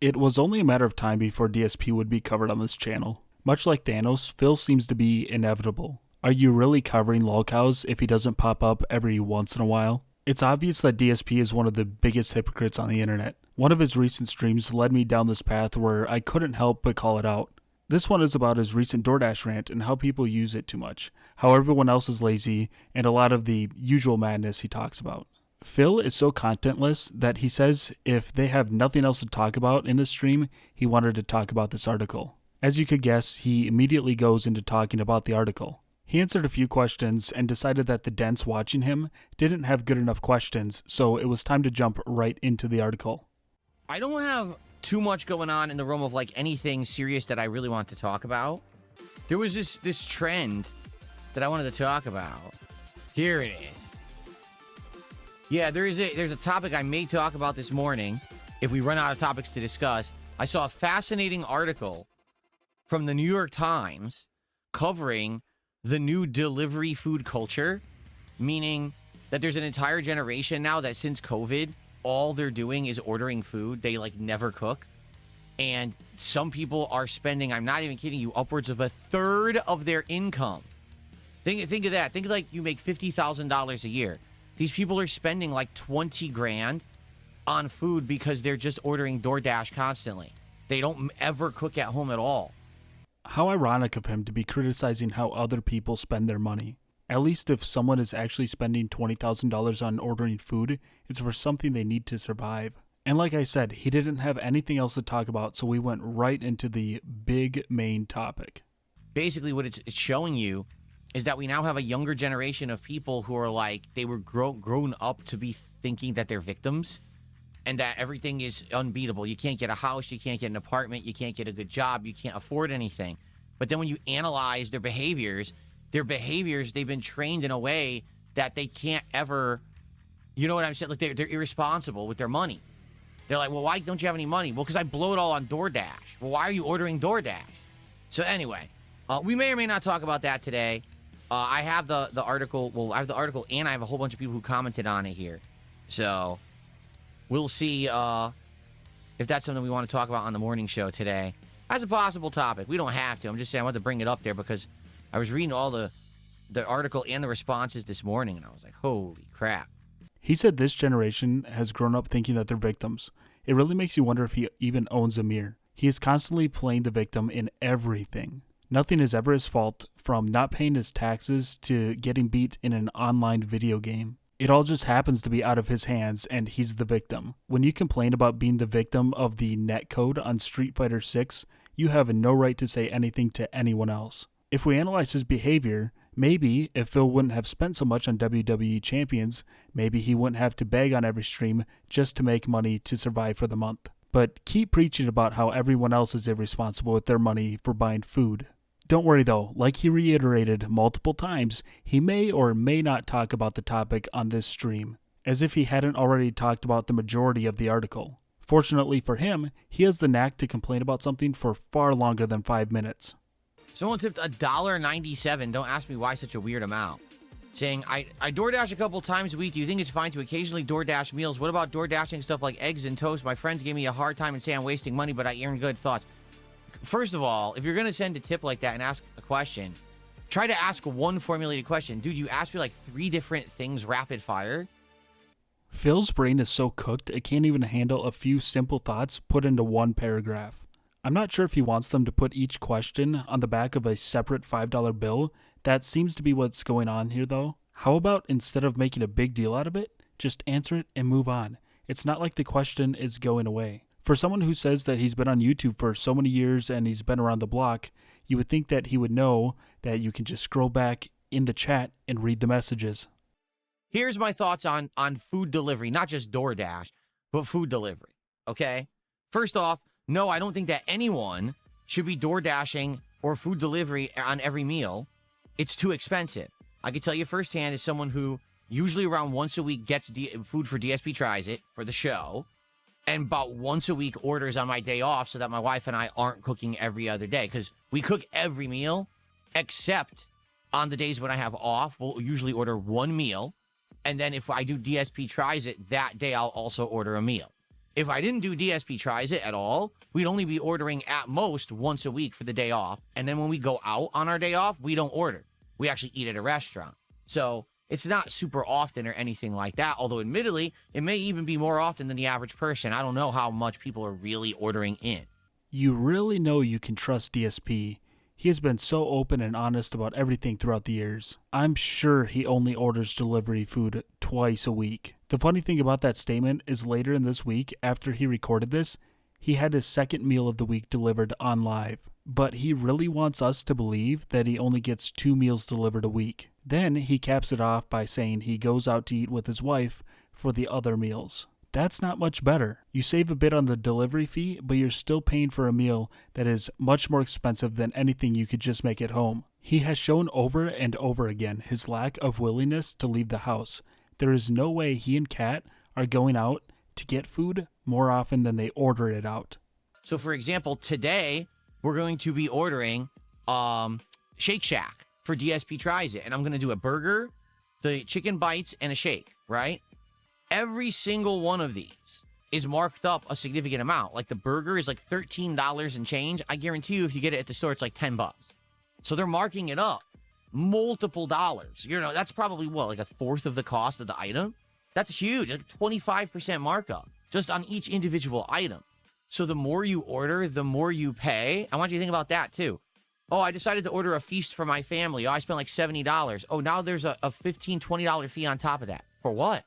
It was only a matter of time before DSP would be covered on this channel. Much like Thanos, Phil seems to be inevitable. Are you really covering lolcows if he doesn't pop up every once in a while? It's obvious that DSP is one of the biggest hypocrites on the internet. One of his recent streams led me down this path where I couldn't help but call it out. This one is about his recent DoorDash rant and how people use it too much, how everyone else is lazy, and a lot of the usual madness he talks about. Phil is so contentless that he says if they have nothing else to talk about in this stream, he wanted to talk about this article. As you could guess, he immediately goes into talking about the article. He answered a few questions and decided that the dents watching him didn't have good enough questions, so it was time to jump right into the article. I don't have too much going on in the realm of like anything serious that I really want to talk about. There was this trend that I wanted to talk about. Here it is. Yeah, there's a topic I may talk about this morning if we run out of topics to discuss. I saw a fascinating article from the New York Times covering the new delivery food culture, meaning that there's an entire generation now that since COVID, all they're doing is ordering food. They like never cook. And some people are spending, I'm not even kidding you, upwards of a third of their income. Think of that. Think like you make $50,000 a year. These people are spending like 20 grand on food because they're just ordering DoorDash constantly. They don't ever cook at home at all. How ironic of him to be criticizing how other people spend their money. At least if someone is actually spending $20,000 on ordering food, it's for something they need to survive. And like I said, he didn't have anything else to talk about, so we went right into the big main topic. Basically, what it's showing you is that we now have a younger generation of people who are like, they were grown up to be thinking that they're victims and that everything is unbeatable. You can't get a house, you can't get an apartment, you can't get a good job, you can't afford anything. But then when you analyze their behaviors, they've been trained in a way that they can't ever, you know what I'm saying? Like they're irresponsible with their money. They're like, well, why don't you have any money? Well, because I blow it all on DoorDash. Well, why are you ordering DoorDash? So anyway, we may or may not talk about that today. I have the article. Well, I have the article, and I have a whole bunch of people who commented on it here. So we'll see if that's something we want to talk about on the morning show today as a possible topic. We don't have to. I'm just saying I want to bring it up there because I was reading all the article and the responses this morning, and I was like, holy crap. He said this generation has grown up thinking that they're victims. It really makes you wonder if he even owns a mirror. He is constantly playing the victim in everything. Nothing is ever his fault, from not paying his taxes to getting beat in an online video game. It all just happens to be out of his hands, and he's the victim. When you complain about being the victim of the netcode on Street Fighter 6, you have no right to say anything to anyone else. If we analyze his behavior, maybe if Phil wouldn't have spent so much on WWE Champions, maybe he wouldn't have to beg on every stream just to make money to survive for the month. But keep preaching about how everyone else is irresponsible with their money for buying food. Don't worry though, like he reiterated multiple times, he may or may not talk about the topic on this stream, as if he hadn't already talked about the majority of the article. Fortunately for him, he has the knack to complain about something for far longer than 5 minutes. Someone tipped $1.97. Don't ask me why such a weird amount. Saying, I DoorDash a couple times a week. Do you think it's fine to occasionally DoorDash meals? What about DoorDashing stuff like eggs and toast? My friends give me a hard time and say I'm wasting money, but I earn good thoughts. First of all, if you're going to send a tip like that and ask a question, try to ask one formulated question. Dude, you asked me like 3 different things rapid fire. Phil's brain is so cooked it can't even handle a few simple thoughts put into one paragraph. I'm not sure if he wants them to put each question on the back of a separate $5 bill. That seems to be what's going on here though. How about instead of making a big deal out of it, just answer it and move on. It's not like the question is going away. For someone who says that he's been on YouTube for so many years and he's been around the block, you would think that he would know that you can just scroll back in the chat and read the messages. Here's my thoughts on food delivery, not just DoorDash, but food delivery, okay? First off, no, I don't think that anyone should be DoorDashing or food delivery on every meal. It's too expensive. I can tell you firsthand as someone who usually around once a week gets food for DSP Tries It for the show, and about once a week orders on my day off so that my wife and I aren't cooking every other day. Because we cook every meal, except on the days when I have off, we'll usually order one meal. And then if I do DSP Tries It, that day I'll also order a meal. If I didn't do DSP Tries It at all, we'd only be ordering at most once a week for the day off. And then when we go out on our day off, we don't order. We actually eat at a restaurant. So it's not super often or anything like that. Although admittedly, it may even be more often than the average person. I don't know how much people are really ordering in. You really know you can trust DSP. He has been so open and honest about everything throughout the years. I'm sure he only orders delivery food twice a week. The funny thing about that statement is later in this week, after he recorded this, he had his second meal of the week delivered on live. But he really wants us to believe that he only gets 2 meals delivered a week. Then he caps it off by saying he goes out to eat with his wife for the other meals. That's not much better. You save a bit on the delivery fee, but you're still paying for a meal that is much more expensive than anything you could just make at home. He has shown over and over again his lack of willingness to leave the house. There is no way he and Kat are going out to get food more often than they order it out. So for example, today we're going to be ordering Shake Shack for DSP Tries It. And I'm going to do a burger, the chicken bites, and a shake, right? Every single one of these is marked up a significant amount. Like the burger is like $13 and change. I guarantee you if you get it at the store, it's like $10. So they're marking it up multiple dollars. You know, that's probably what, like a fourth of the cost of the item? That's huge, like 25% markup just on each individual item. So the more you order, the more you pay. I want you to think about that too. Oh, I decided to order a feast for my family. Oh, I spent like $70. Oh, now there's a $15, $20 fee on top of that. For what?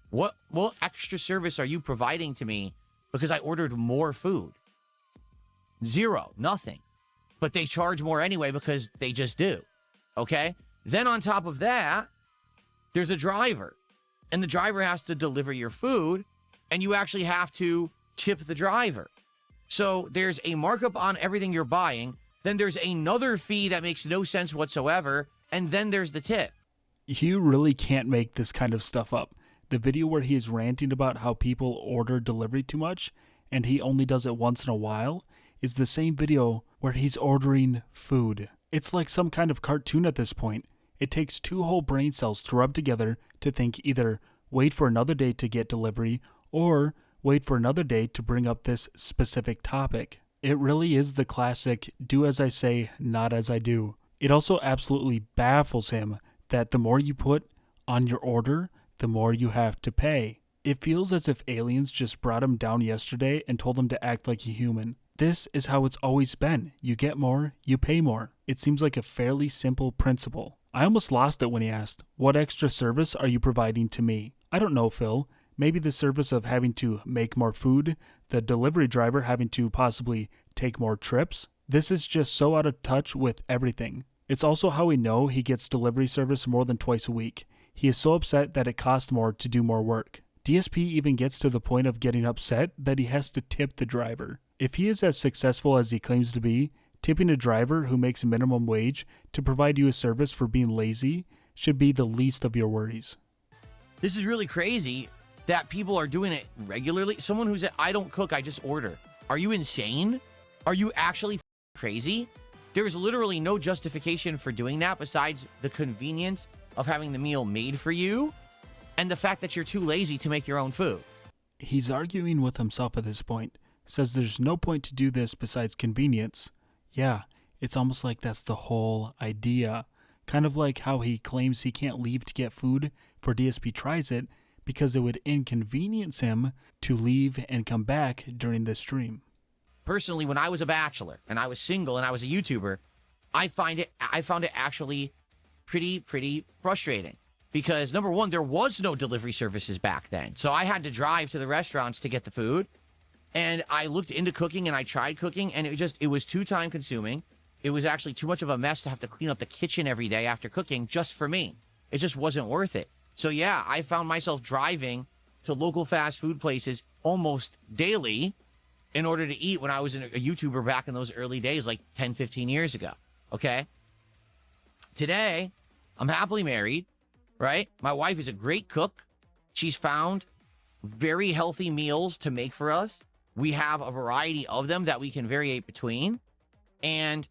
What extra service are you providing to me because I ordered more food? Zero, nothing. But they charge more anyway because they just do. Okay? Then on top of that, there's a driver. And the driver has to deliver your food, and you actually have to tip the driver. So there's a markup on everything you're buying. Then there's another fee that makes no sense whatsoever. And then there's the tip. You really can't make this kind of stuff up. The video where he is ranting about how people order delivery too much and he only does it once in a while is the same video where he's ordering food. It's like some kind of cartoon at this point. It takes 2 whole brain cells to rub together to think either wait for another day to get delivery or wait for another day to bring up this specific topic. It really is the classic do as I say, not as I do. It also absolutely baffles him that the more you put on your order, the more you have to pay. It feels as if aliens just brought him down yesterday and told him to act like a human. This is how it's always been. You get more, you pay more. It seems like a fairly simple principle. I almost lost it when he asked, what extra service are you providing to me? I don't know, Phil. Maybe the service of having to make more food, the delivery driver having to possibly take more trips. This is just so out of touch with everything. It's also how we know he gets delivery service more than twice a week. He is so upset that it costs more to do more work. DSP even gets to the point of getting upset that he has to tip the driver. If he is as successful as he claims to be, tipping a driver who makes minimum wage to provide you a service for being lazy should be the least of your worries. This is really crazy that people are doing it regularly. Someone who said, I don't cook, I just order. Are you insane? Are you actually crazy? There's literally no justification for doing that besides the convenience of having the meal made for you and the fact that you're too lazy to make your own food. He's arguing with himself at this point. Says there's no point to do this besides convenience. Yeah, it's almost like that's the whole idea. Kind of like how he claims he can't leave to get food for DSP Tries It because it would inconvenience him to leave and come back during the stream. Personally, when I was a bachelor and I was single and I was a YouTuber, I found it actually pretty frustrating because number one, there was no delivery services back then. So I had to drive to the restaurants to get the food. And I looked into cooking and I tried cooking and it was too time consuming. It was actually too much of a mess to have to clean up the kitchen every day after cooking just for me. It just wasn't worth it. So yeah, I found myself driving to local fast food places almost daily in order to eat when I was a YouTuber back in those early days, like 10, 15 years ago. Okay. Today, I'm happily married, right? My wife is a great cook. She's found very healthy meals to make for us. We have a variety of them that we can variate between. And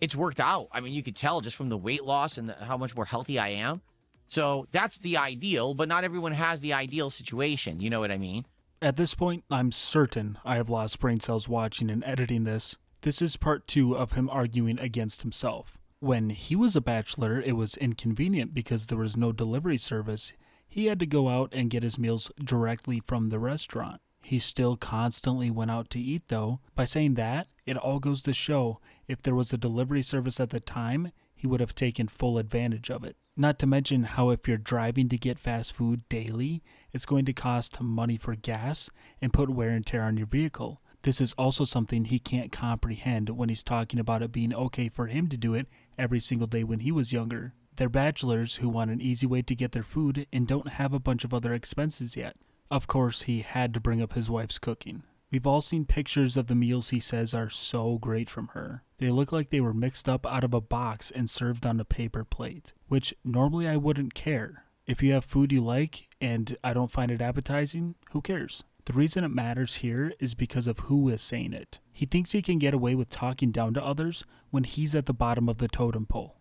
it's worked out. I mean, you could tell just from the weight loss and how much more healthy I am. So that's the ideal, but not everyone has the ideal situation. You know what I mean? At this point, I'm certain I have lost brain cells watching and editing this. This is part 2 of him arguing against himself. When he was a bachelor, it was inconvenient because there was no delivery service. He had to go out and get his meals directly from the restaurant. He still constantly went out to eat though. By saying that, it all goes to show if there was a delivery service at the time, he would have taken full advantage of it. Not to mention how if you're driving to get fast food daily, it's going to cost money for gas and put wear and tear on your vehicle. This is also something he can't comprehend when he's talking about it being okay for him to do it every single day when he was younger. They're bachelors who want an easy way to get their food and don't have a bunch of other expenses yet. Of course, he had to bring up his wife's cooking. We've all seen pictures of the meals he says are so great from her. They look like they were mixed up out of a box and served on a paper plate, which normally I wouldn't care. If you have food you like and I don't find it appetizing, who cares? The reason it matters here is because of who is saying it. He thinks he can get away with talking down to others when he's at the bottom of the totem pole.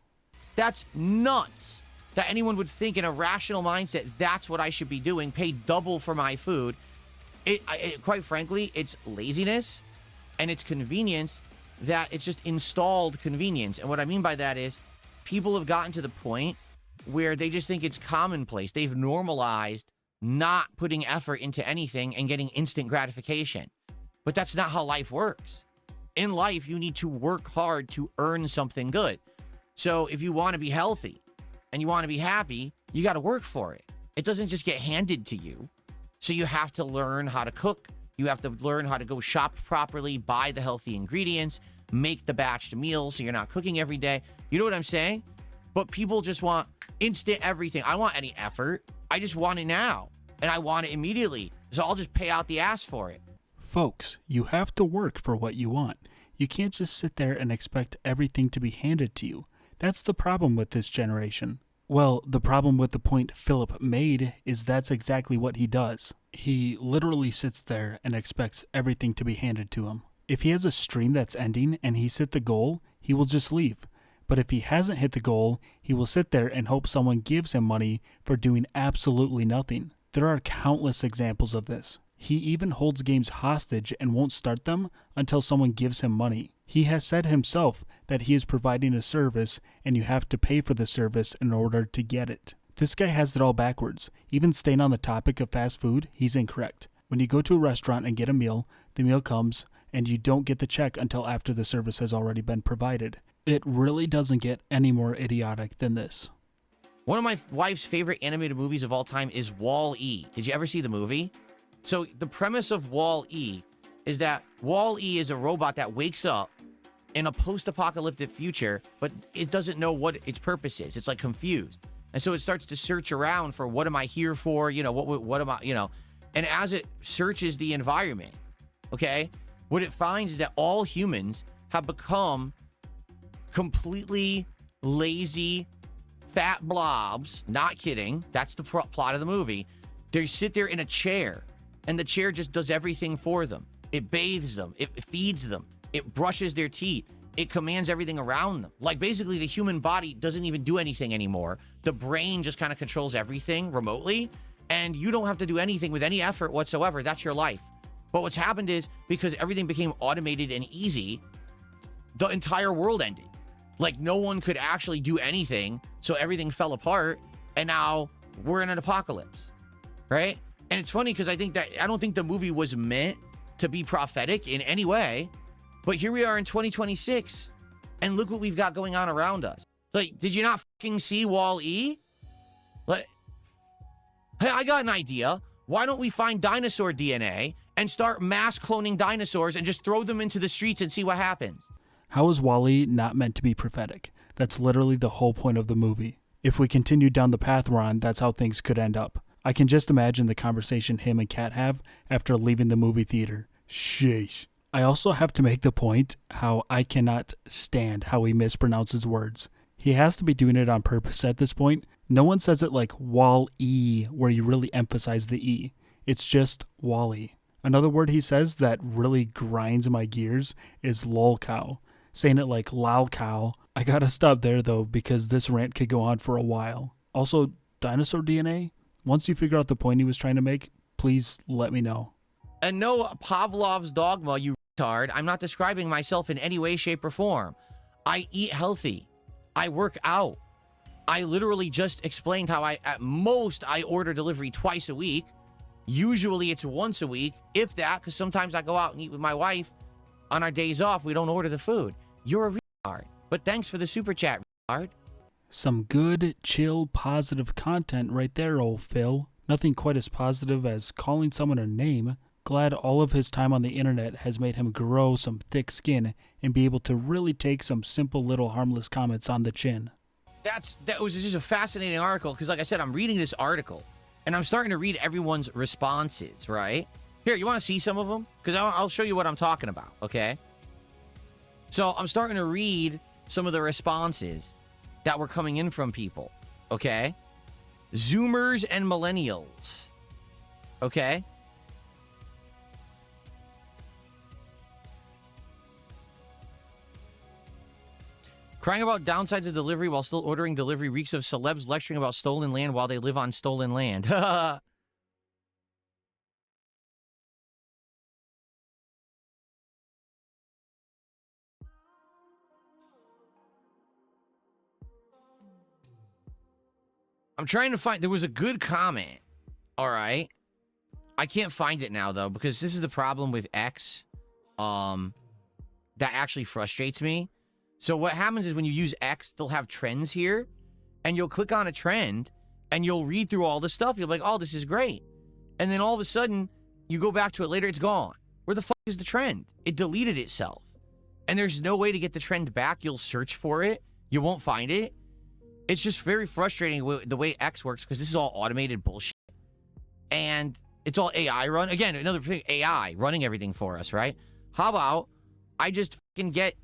That's nuts that anyone would think in a rational mindset that's what I should be doing, pay double for my food. Quite frankly, it's laziness and it's convenience that it's just installed convenience. And what I mean by that is people have gotten to the point where they just think it's commonplace. They've normalized not putting effort into anything and getting instant gratification. But that's not how life works. In life, you need to work hard to earn something good. So if you want to be healthy and you want to be happy, you got to work for it. It doesn't just get handed to you. So you have to learn how to cook. You have to learn how to go shop properly, buy the healthy ingredients, make the batched meals so you're not cooking every day. You know what I'm saying? But people just want instant everything. I don't want any effort. I just want it now. And I want it immediately. So I'll just pay out the ass for it. Folks, you have to work for what you want. You can't just sit there and expect everything to be handed to you. That's the problem with this generation. Well, the problem with the point Philip made is that's exactly what he does. He literally sits there and expects everything to be handed to him. If he has a stream that's ending and he's hit the goal, he will just leave. But if he hasn't hit the goal, he will sit there and hope someone gives him money for doing absolutely nothing. There are countless examples of this. He even holds games hostage and won't start them until someone gives him money. He has said himself that he is providing a service and you have to pay for the service in order to get it. This guy has it all backwards. Even staying on the topic of fast food, he's incorrect. When you go to a restaurant and get a meal, the meal comes and you don't get the check until after the service has already been provided. It really doesn't get any more idiotic than this. One of my wife's favorite animated movies of all time is Wall-E. Did you ever see the movie? So the premise of Wall-E is that Wall-E is a robot that wakes up in a post-apocalyptic future, but it doesn't know what its purpose is. It's like confused. And so it starts to search around for what am I here for? You know, what am I, you know, and as it searches the environment, okay, what it finds is that all humans have become completely lazy, fat blobs. Not kidding. That's the plot of the movie. They sit there in a chair and the chair just does everything for them. It bathes them. It feeds them. It brushes their teeth. It commands everything around them. Like basically the human body doesn't even do anything anymore. The brain just kind of controls everything remotely and you don't have to do anything with any effort whatsoever. That's your life. But what's happened is because everything became automated and easy, the entire world ended. Like no one could actually do anything. So everything fell apart and now we're in an apocalypse, right? And it's funny because I don't think the movie was meant to be prophetic in any way, but here we are in 2026 and look what we've got going on around us. Like, did you not fucking see Wall-E? Like, hey, I got an idea. Why don't we find dinosaur DNA and start mass cloning dinosaurs and just throw them into the streets and see what happens? How is Wall-E not meant to be prophetic? That's literally the whole point of the movie. If we continue down the path we're on, that's how things could end up. I can just imagine the conversation him and Kat have after leaving the movie theater. Sheesh. I also have to make the point how I cannot stand how he mispronounces words. He has to be doing it on purpose at this point. No one says it like Wall-E, where you really emphasize the E. It's just Wall-E. Another word he says that really grinds my gears is lolcow. Saying it like lolcow. I gotta stop there though because this rant could go on for a while. Also, dinosaur DNA? Once you figure out the point he was trying to make, please let me know. And no Pavlov's dogma, you retard. I'm not describing myself in any way, shape, or form. I eat healthy. I work out. I literally just explained how at most, I order delivery twice a week. Usually it's once a week, if that, because sometimes I go out and eat with my wife. On our days off, we don't order the food. You're a retard. But thanks for the super chat, retard. Some good, chill, positive content right there, old Phil. Nothing quite as positive as calling someone a name. Glad all of his time on the internet has made him grow some thick skin and be able to really take some simple little harmless comments on the chin. That was just a fascinating article, because like I said, I'm reading this article, and I'm starting to read everyone's responses, right? Here, you want to see some of them? Because I'll show you what I'm talking about, okay? So I'm starting to read some of the responses that were coming in from people, okay? Zoomers and millennials, okay? Crying about downsides of delivery while still ordering delivery reeks of celebs lecturing about stolen land while they live on stolen land. I'm trying to find... There was a good comment. All right. I can't find it now, though, because this is the problem with X. That actually frustrates me. So what happens is when you use X, they'll have trends here, and you'll click on a trend, and you'll read through all the stuff. You'll be like, oh, this is great. And then all of a sudden, you go back to it later, it's gone. Where the fuck is the trend? It deleted itself. And there's no way to get the trend back. You'll search for it. You won't find it. It's just very frustrating the way X works, because this is all automated bullshit. And it's all AI run. Again, another thing, AI running everything for us, right? How about I just fucking get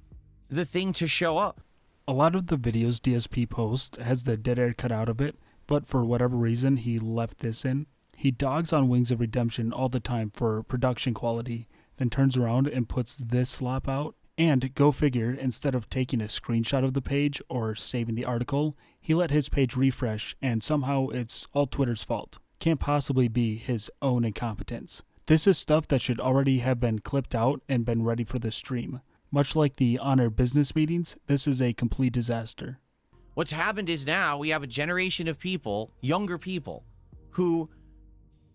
the thing to show up? A lot of the videos DSP posts has the dead air cut out of it, but for whatever reason he left this in. He dogs on Wings of Redemption all the time for production quality, then turns around and puts this slop out. And go figure, instead of taking a screenshot of the page or saving the article, he let his page refresh, and somehow it's all Twitter's fault. Can't possibly be his own incompetence. This is stuff that should already have been clipped out and been ready for the stream. Much like the on-air business meetings, this is a complete disaster. What's happened is now we have a generation of people, younger people, who,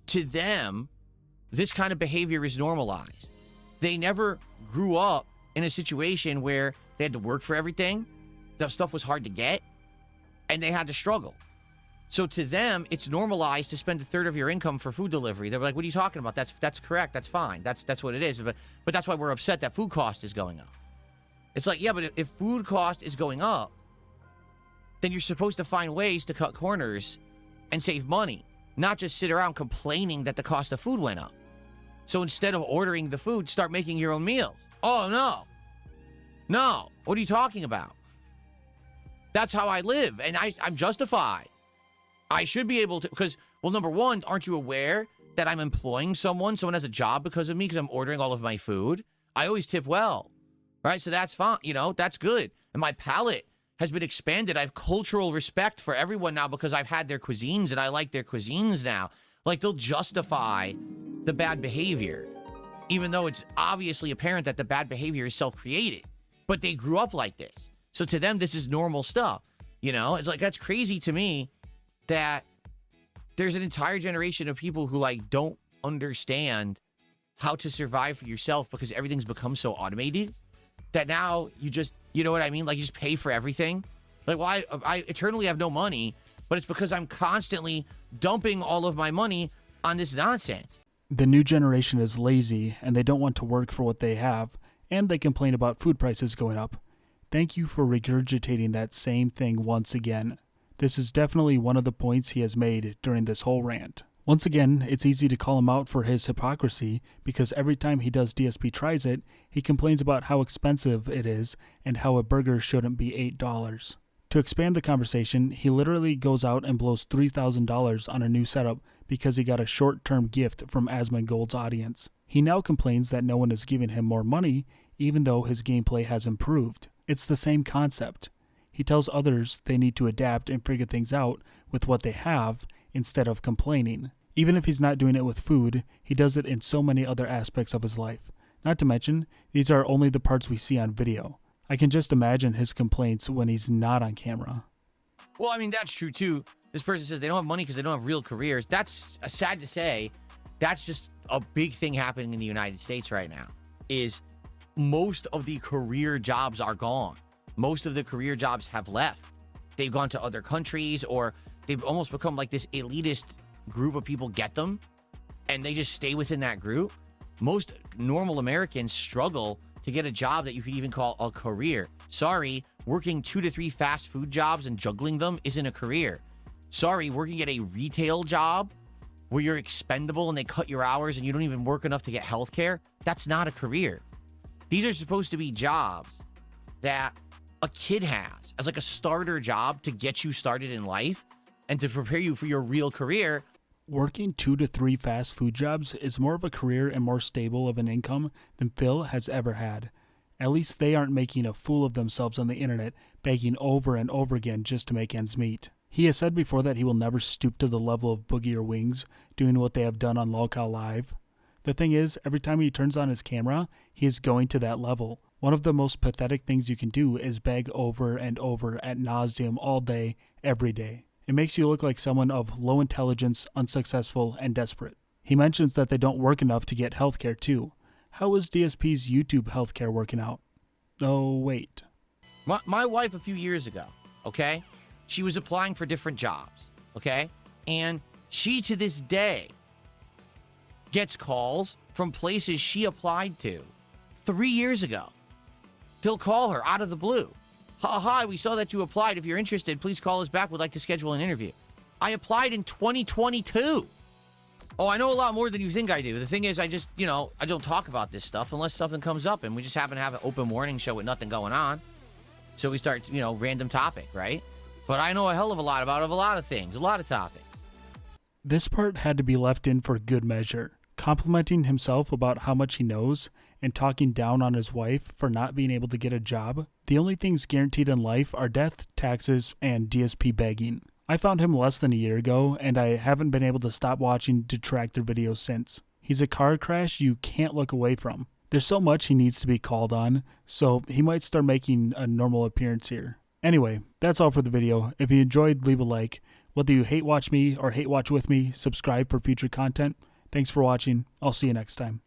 to them, this kind of behavior is normalized. They never grew up in a situation where they had to work for everything, that stuff was hard to get, and they had to struggle. So to them, it's normalized to spend a third of your income for food delivery. They're like, what are you talking about? That's correct. That's fine. That's what it is. But that's why we're upset that food cost is going up. It's like, yeah, but if food cost is going up, then you're supposed to find ways to cut corners and save money, not just sit around complaining that the cost of food went up. So instead of ordering the food, start making your own meals. Oh, no. No. What are you talking about? That's how I live, and I'm justified. I should be able to, because, well, number one, aren't you aware that I'm employing someone? Someone has a job because of me, because I'm ordering all of my food. I always tip well, right? So that's fine. You know, that's good. And my palate has been expanded. I have cultural respect for everyone now because I've had their cuisines, and I like their cuisines now. Like, they'll justify the bad behavior, even though it's obviously apparent that the bad behavior is self-created. But they grew up like this. So to them, this is normal stuff. You know, it's like, that's crazy to me that there's an entire generation of people who, like, don't understand how to survive for yourself because everything's become so automated that now you just, you know what I mean? Like, you just pay for everything. Like, well, I eternally have no money, but it's because I'm constantly dumping all of my money on this nonsense. The new generation is lazy, and they don't want to work for what they have, and they complain about food prices going up. Thank you for regurgitating that same thing once again. This is definitely one of the points he has made during this whole rant. Once again, it's easy to call him out for his hypocrisy because every time he does DSP Tries It, he complains about how expensive it is and how a burger shouldn't be $8. To expand the conversation, he literally goes out and blows $3,000 on a new setup because he got a short-term gift from Asmongold's audience. He now complains that no one is giving him more money, even though his gameplay has improved. It's the same concept. He tells others they need to adapt and figure things out with what they have instead of complaining. Even if he's not doing it with food, he does it in so many other aspects of his life. Not to mention, these are only the parts we see on video. I can just imagine his complaints when he's not on camera. Well, I mean, that's true too. This person says they don't have money because they don't have real careers. That's sad to say. That's just a big thing happening in the United States right now, is most of the career jobs are gone. Most of the career jobs have left. They've gone to other countries, or they've almost become like this elitist group of people get them, and they just stay within that group. Most normal Americans struggle to get a job that you could even call a career. Sorry, working 2 to 3 fast food jobs and juggling them isn't a career. Sorry, working at a retail job where you're expendable and they cut your hours and you don't even work enough to get health care, that's not a career. These are supposed to be jobs that a kid has as like a starter job to get you started in life and to prepare you for your real career. Working 2 to 3 fast food jobs is more of a career and more stable of an income than Phil has ever had. At least they aren't making a fool of themselves on the internet, begging over and over again just to make ends meet. He has said before that he will never stoop to the level of Boogie or Wings, doing what they have done on Lolcow Live. The thing is, every time he turns on his camera, he is going to that level. One of the most pathetic things you can do is beg over and over ad nauseum all day, every day. It makes you look like someone of low intelligence, unsuccessful, and desperate. He mentions that they don't work enough to get healthcare too. How is DSP's YouTube healthcare working out? Oh, wait. My wife a few years ago, okay? She was applying for different jobs, okay? And she, to this day, gets calls from places she applied to 3 years ago. They'll call her out of the blue. Hi, we saw that you applied. If you're interested, please call us back. We'd like to schedule an interview. I applied in 2022. Oh, I know a lot more than you think I do. The thing is, I just, I don't talk about this stuff unless something comes up, and we just happen to have an open morning show with nothing going on. So we start, random topic, right? But I know a hell of a lot about a lot of things, a lot of topics. This part had to be left in for good measure. Complimenting himself about how much he knows and talking down on his wife for not being able to get a job. The only things guaranteed in life are death, taxes, and DSP begging. I found him less than a year ago, and I haven't been able to stop watching Detractor videos since. He's a car crash you can't look away from. There's so much he needs to be called on, so he might start making a normal appearance here. Anyway, that's all for the video. If you enjoyed, leave a like. Whether you hate watch me or hate watch with me, subscribe for future content. Thanks for watching. I'll see you next time.